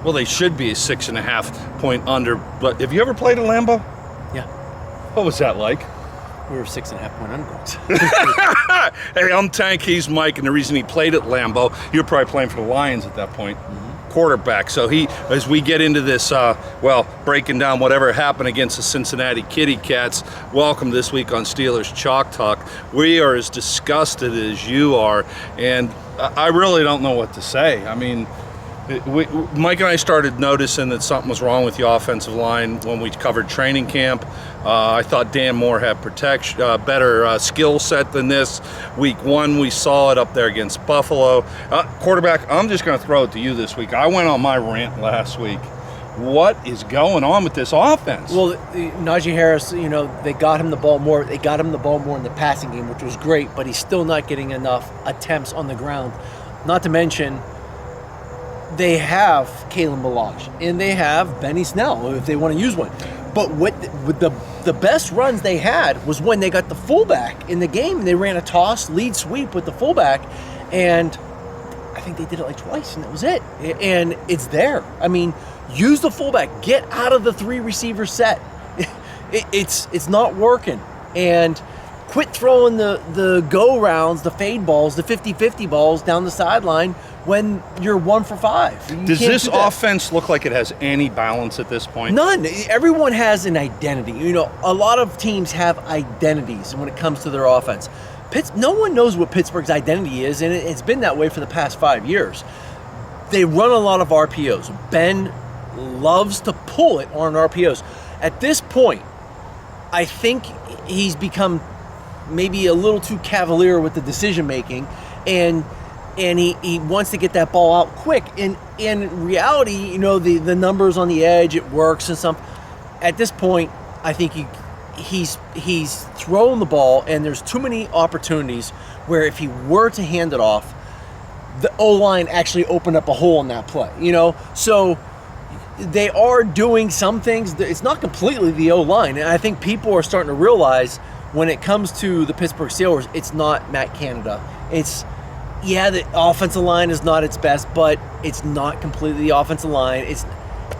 Well, they should be a 6.5-point under. But have you ever played at Lambeau? Yeah. What was that like? We were 6.5-point underdogs. Hey, I'm Tank, he's Mike, and the reason he played at Lambeau, you were probably playing for the Lions at that point, quarterback. So as we get into this, breaking down whatever happened against the Cincinnati Kitty Cats, welcome this week on Steelers Chalk Talk. We are as disgusted as you are, and I really don't know what to say. I mean, Mike and I started noticing that something was wrong with the offensive line when we covered training camp. I thought Dan Moore had better skill set than this. Week 1, we saw it up there against Buffalo. Quarterback, I'm just going to throw it to you this week. I went on my rant last week. What is going on with this offense? Well, Najee Harris, they got him the ball more. They got him the ball more in the passing game, which was great, but he's still not getting enough attempts on the ground. Not to mention, they have Kalen Ballage, and they have Benny Snell if they want to use one. But with the best runs they had was when they got the fullback in the game, and they ran a toss lead sweep with the fullback, and I think they did it like twice, and that was it. And it's there. I mean, use the fullback. Get out of the 3-receiver set. It's not working. And quit throwing the go rounds, the fade balls, the 50-50 balls down the sideline when you're 1 for 5. Does this offense look like it has any balance at this point? None. Everyone has an identity. A lot of teams have identities when it comes to their offense. No one knows what Pittsburgh's identity is, and it's been that way for the past 5 years. They run a lot of RPOs. Ben loves to pull it on RPOs. At this point, I think he's become maybe a little too cavalier with the decision making, and he wants to get that ball out quick. And in reality, the numbers on the edge, it works and some. At this point, I think he's throwing the ball, and there's too many opportunities where if he were to hand it off, the O-line actually opened up a hole in that play. So they are doing some things. It's not completely the O-line, and I think people are starting to realize when it comes to the Pittsburgh Steelers, it's not Matt Canada. The offensive line is not its best, but it's not completely the offensive line.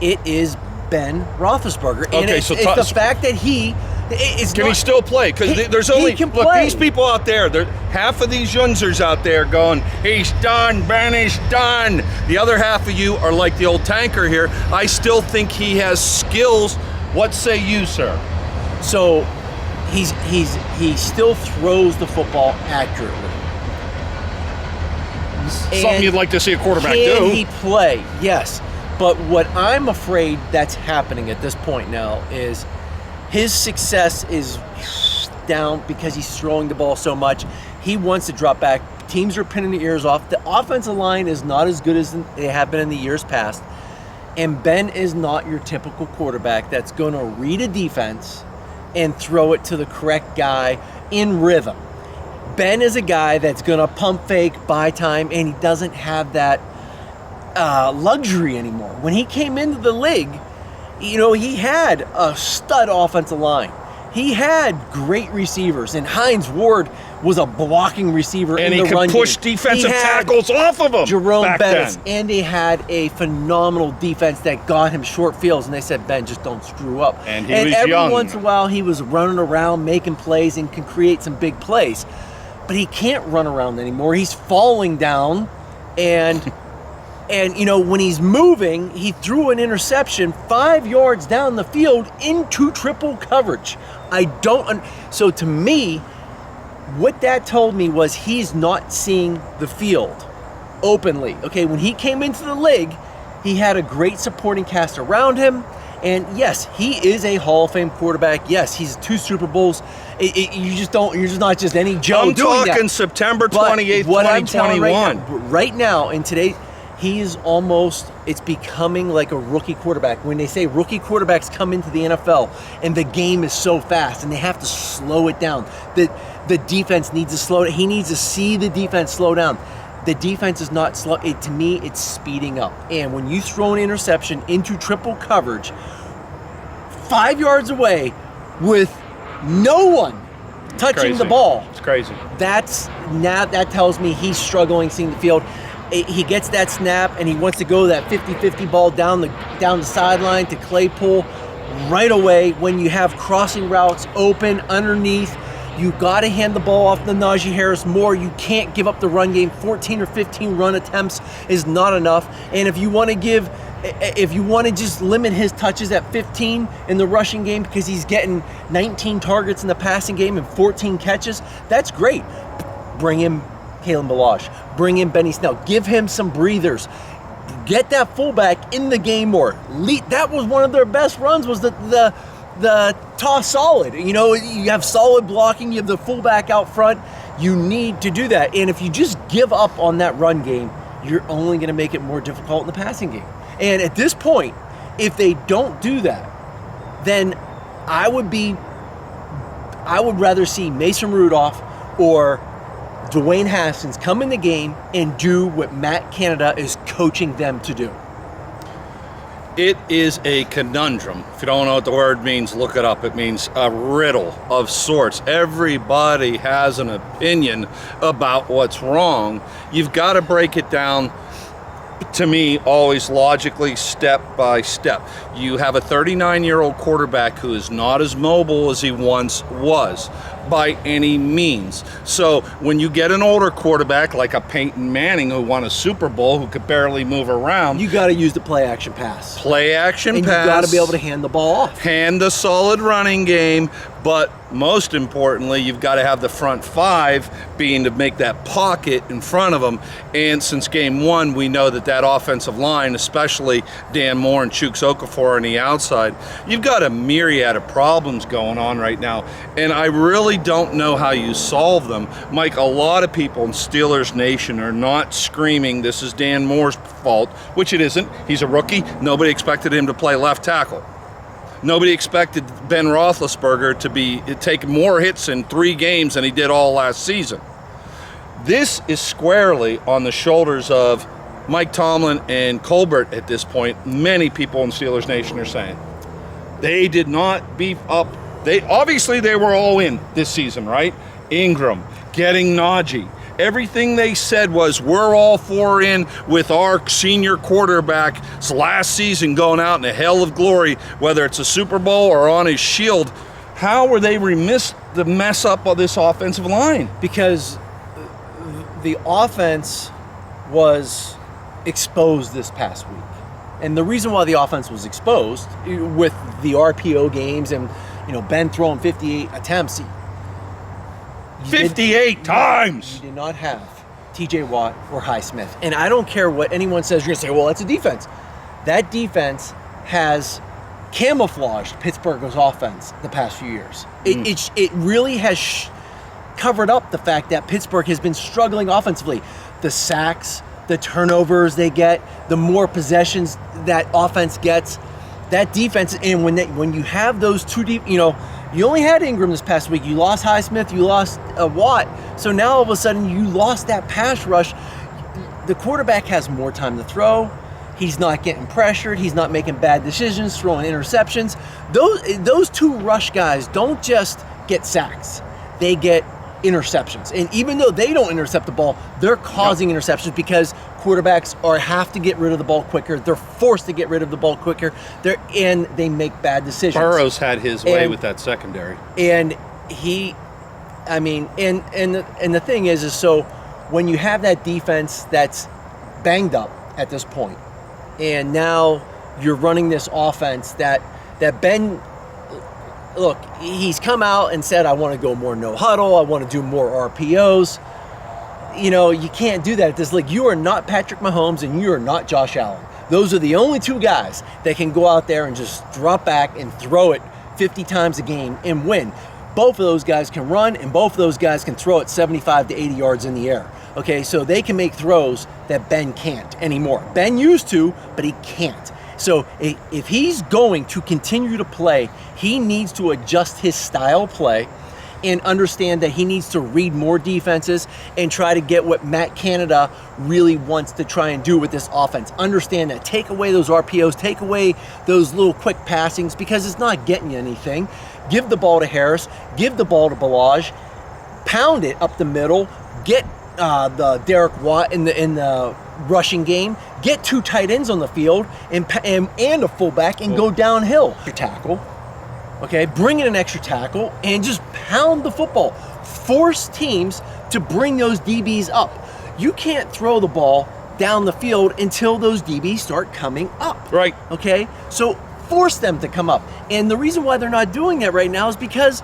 It is Ben Roethlisberger. And okay, it's the fact that he still play? Because there's only these people out there. Half of these youngsters out there going, "He's done, Ben, he's done." The other half of you are like the old tanker here. I still think he has skills. What say you, sir? So he still throws the football accurately. Something you'd like to see a quarterback do. Can he play? Yes. But what I'm afraid that's happening at this point now is his success is down because he's throwing the ball so much. He wants to drop back. Teams are pinning the ears off. The offensive line is not as good as they have been in the years past. And Ben is not your typical quarterback that's going to read a defense and throw it to the correct guy in rhythm. Ben is a guy that's going to pump fake, buy time, and he doesn't have that luxury anymore. When he came into the league, he had a stud offensive line. He had great receivers, and Hines Ward was a blocking receiver in the run game. And he could push defensive tackles off of him. Jerome back Bettis, then. and he had a phenomenal defense that got him short fields, and they said, Ben, just don't screw up. And he was every young. once in a while, he was running around, making plays, and can create some big plays. But he can't run around anymore. He's falling down, and when he's moving, he threw an interception 5 yards down the field into triple coverage. So to me, what that told me was he's not seeing the field openly. Okay, when he came into the league, he had a great supporting cast around him. And yes, he is a Hall of Fame quarterback. Yes, he's 2 Super Bowls. You're just not just any Joe I'm doing that. talking September 28th, 2021. Right now, in today, it's becoming like a rookie quarterback. When they say rookie quarterbacks come into the NFL and the game is so fast and they have to slow it down, the defense needs to slow it. He needs to see the defense slow down. The defense is not slow. To me, it's speeding up. And when you throw an interception into triple coverage, 5 yards away with no one touching the ball. It's crazy. That tells me he's struggling seeing the field. he gets that snap and he wants to go that 50-50 ball down the sideline to Claypool right away. When you have crossing routes open underneath, you got to hand the ball off to Najee Harris more. You can't give up the run game. 14 or 15 run attempts is not enough. And if you want to just limit his touches at 15 in the rushing game because he's getting 19 targets in the passing game and 14 catches, that's great. Bring in Kalen Ballage. Bring in Benny Snell. Give him some breathers. Get that fullback in the game more. That was one of their best runs, was the toss solid. You know, you have solid blocking, you have the fullback out front. You need to do that. And if you just give up on that run game, you're only going to make it more difficult in the passing game. And at this point, if they don't do that, then I would rather see Mason Rudolph or Dwayne Haskins come in the game and do what Matt Canada is coaching them to do. It is a conundrum. If you don't know what the word means, look it up. It means a riddle of sorts. Everybody has an opinion about what's wrong. You've got to break it down, to me, always logically, step by step. You have a 39-year-old quarterback who is not as mobile as he once was by any means. So when you get an older quarterback like a Peyton Manning who won a Super Bowl, who could barely move around, you got to use the play action pass. Play action and pass. And you got to be able to hand the ball off. Hand the solid running game, but most importantly, you've got to have the front five being to make that pocket in front of them. And since game one, we know that offensive line, especially Dan Moore and Chuks Okafor on the outside, you've got a myriad of problems going on right now. And I really don't know how you solve them. Mike, a lot of people in Steelers Nation are not screaming this is Dan Moore's fault, which it isn't. He's a rookie. Nobody expected him to play left tackle. Nobody expected Ben Roethlisberger to take more hits in 3 games than he did all last season. This is squarely on the shoulders of Mike Tomlin and Colbert at this point. Many people in Steelers Nation are saying they did not beef up. They were all in this season, right? Ingram, getting Najee. Everything they said was, we're all for in with our senior quarterback's last season going out in a hell of glory, whether it's a Super Bowl or on his shield. How were they remiss to mess up on this offensive line? Because the offense was exposed this past week. And the reason why the offense was exposed with the RPO games and, Ben throwing 58 attempts, 58 times! You did not have TJ Watt or Highsmith. And I don't care what anyone says. You're going to say, well, that's a defense. That defense has camouflaged Pittsburgh's offense the past few years. It really has covered up the fact that Pittsburgh has been struggling offensively. The sacks, the turnovers they get, the more possessions that offense gets, that defense, and when you have those two deep, you only had Ingram this past week. You lost Highsmith, you lost Watt. So now all of a sudden you lost that pass rush. The quarterback has more time to throw. He's not getting pressured. He's not making bad decisions, throwing interceptions. Those two rush guys don't just get sacks. They get interceptions. And even though they don't intercept the ball, they're causing interceptions because quarterbacks have to get rid of the ball quicker. They're forced to get rid of the ball quicker. And they make bad decisions. Burrow's had his way with that secondary. And the thing is so when you have that defense that's banged up at this point, and now you're running this offense that Ben, look, he's come out and said, I want to go more no huddle. I want to do more RPOs. You can't do that at this league. You are not Patrick Mahomes and you are not Josh Allen. Those are the only two guys that can go out there and just drop back and throw it 50 times a game and win. Both of those guys can run and both of those guys can throw it 75 to 80 yards in the air. Okay, so they can make throws that Ben can't anymore. Ben used to, but he can't. So if he's going to continue to play, he needs to adjust his style play and understand that he needs to read more defenses and try to get what Matt Canada really wants to try and do with this offense. Understand that. Take away those RPOs, take away those little quick passings because it's not getting you anything. Give the ball to Harris, give the ball to Ballage, pound it up the middle, get the Derek Watt in the rushing game, get 2 tight ends on the field and a fullback and go downhill. Your tackle, okay? Bring in an extra tackle and just pound the football. Force teams to bring those DBs up. You can't throw the ball down the field until those DBs start coming up. Right. Okay? So force them to come up. And the reason why they're not doing that right now is because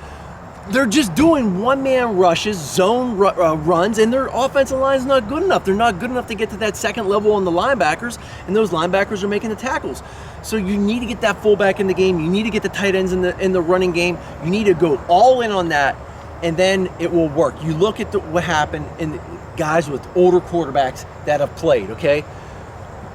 they're just doing one-man rushes, zone runs, and their offensive line is not good enough. They're not good enough to get to that second level on the linebackers, and those linebackers are making the tackles. So you need to get that fullback in the game. You need to get the tight ends in the running game. You need to go all in on that, and then it will work. You look at what happened in guys with older quarterbacks that have played, okay?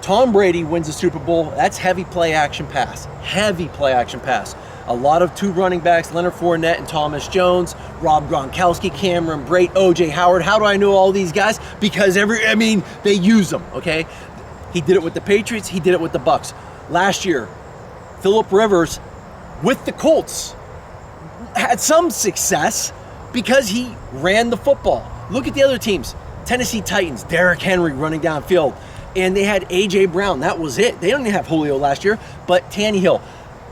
Tom Brady wins the Super Bowl. That's heavy play action pass. Heavy play action pass. A lot of 2 running backs, Leonard Fournette and Thomas Jones, Rob Gronkowski, Cameron Brate, O.J. Howard. How do I know all these guys? Because they use them, okay? He did it with the Patriots. He did it with the Bucs. Last year, Phillip Rivers with the Colts had some success because he ran the football. Look at the other teams. Tennessee Titans, Derrick Henry running downfield. And they had A.J. Brown. That was it. They didn't have Julio last year, but Tannehill.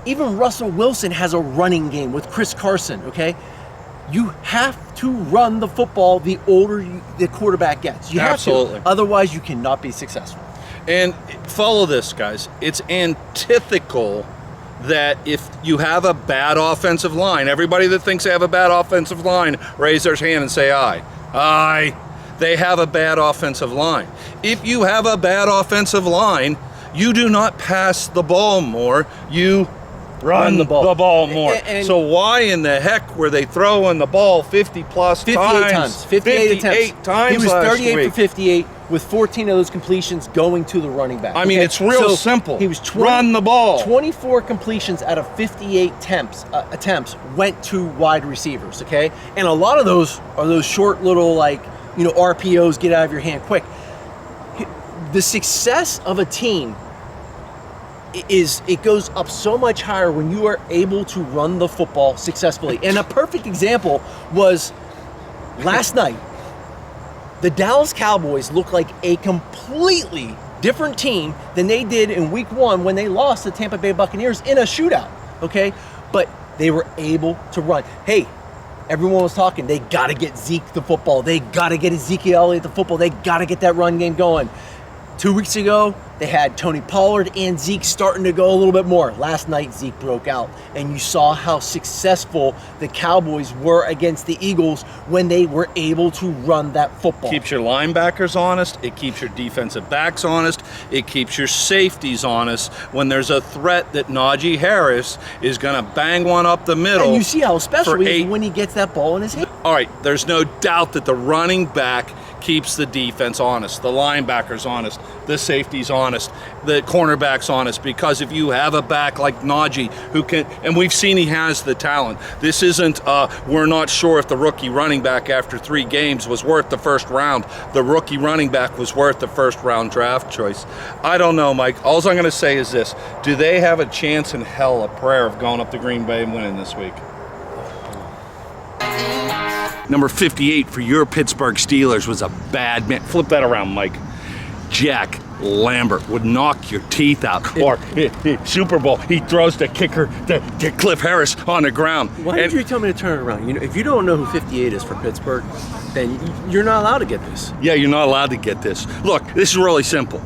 Even Russell Wilson has a running game with Chris Carson, okay? You have to run the football the older the quarterback gets. You Absolutely. have to. Otherwise, you cannot be successful. And follow this, guys. It's antithetical that if you have a bad offensive line, everybody that thinks they have a bad offensive line, raise their hand and say aye. Aye. They have a bad offensive line. If you have a bad offensive line, you do not pass the ball more. You run the ball more. And so why in the heck were they throwing the ball 50 plus 58 times? 58 times He was last 38 week. for 58 with 14 of those completions going to the running back. I mean, okay? it's real So simple. He was Run the ball. 24 completions out of 58 attempts went to wide receivers, okay? And a lot of those are those short little, RPOs, get out of your hand quick. The success of a team it goes up so much higher when you are able to run the football successfully. And a perfect example was last night. The Dallas Cowboys looked like a completely different team than they did in week 1 when they lost the Tampa Bay Buccaneers in a shootout, okay? But they were able to run. Hey, everyone was talking, they got to get Zeke the football. They got to get Ezekiel Elliott the football. They got to get that run game going. 2 weeks ago, they had Tony Pollard and Zeke starting to go a little bit more. Last night, Zeke broke out, and you saw how successful the Cowboys were against the Eagles when they were able to run that football. Keeps your linebackers honest. It keeps your defensive backs honest. It keeps your safeties honest when there's a threat that Najee Harris is going to bang one up the middle. And you see how special for he is 8. when he gets that ball in his hand. All right, there's no doubt that the running back keeps the defense honest, the linebackers honest, the safeties honest, the cornerbacks honest, because if you have a back like Najee who can, and we've seen he has the talent. This isn't, we're not sure if the rookie running back after 3 games was worth the first round. The rookie running back was worth the first round draft choice. I don't know, Mike. All I'm going to say is this. Do they have a chance in hell, a prayer of going up to Green Bay and winning this week? Number 58 for your Pittsburgh Steelers was a bad man. Flip that around, Mike. Jack Lambert would knock your teeth out. Or Super Bowl, he throws the kicker to Cliff Harris on the ground. Why did you tell me to turn it around? If you don't know who 58 is for Pittsburgh, then you're not allowed to get this. Yeah, you're not allowed to get this. Look, this is really simple.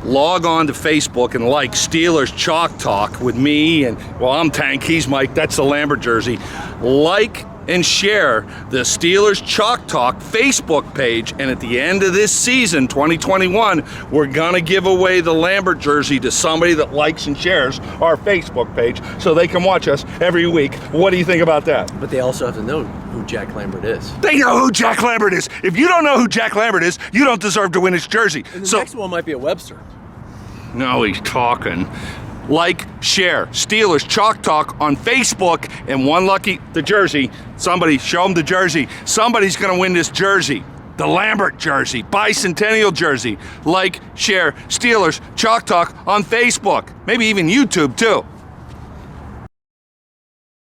Log on to Facebook and like Steelers Chalk Talk with me and, well, I'm Tank, he's Mike, that's the Lambert jersey. Like and share the Steelers Chalk Talk Facebook page, and at the end of this season, 2021, we're gonna give away the Lambert jersey to somebody that likes and shares our Facebook page so they can watch us every week. What do you think about that? But they also have to know who Jack Lambert is. They know who Jack Lambert is. If you don't know who Jack Lambert is, you don't deserve to win his jersey. And the next one might be a Webster. No, he's talking. Like, share, Steelers Chalk Talk on Facebook, and one lucky, the jersey, somebody, show them the jersey. Somebody's going to win this jersey, the Lambert jersey, bicentennial jersey. Like, share, Steelers Chalk Talk on Facebook, maybe even YouTube too.